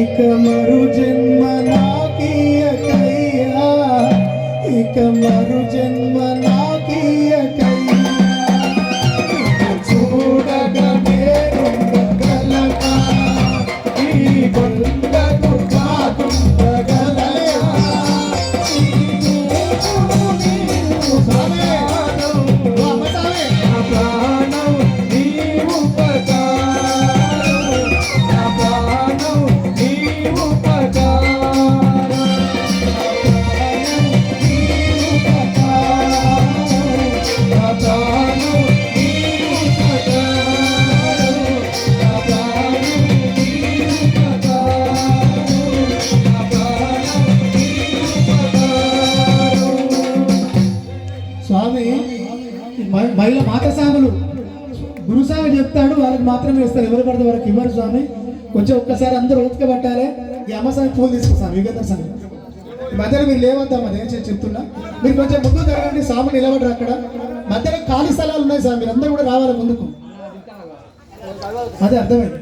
ఇక మరు జన్మ నాకియకయ్యా, ఇక మరు జన్మ నాకియకయ్యా. చూడగ నేనుండగలనా, ఈ బండకు కాకుండగలనా. ప్రాణం నీవు స్వామి. మహిళ మాతసాములు గురుస్వామి చెప్తాడు, వాళ్ళకి మాత్రమే ఇస్తారు, ఎవరు పడితే వారికి ఇవ్వరు స్వామి. కొంచెం ఒక్కసారి అందరూ ఓపిక పట్టాలి. ఈ అమ్మస్వామి పూలు తీసుకొస్తాను యుగంధర్ స్వామి. మధ్యలో మీరు లేవద్దాం, అదేం చెప్తున్నా. మీరు కొంచెం ముందుకు జరగండి, స్వామి నిలబడరు అక్కడ. మధ్యలో ఖాళీ స్థలాలు ఉన్నాయి సార్, మీరు అందరూ కూడా రావాలి ముందుకు. అదే అర్థమైంది.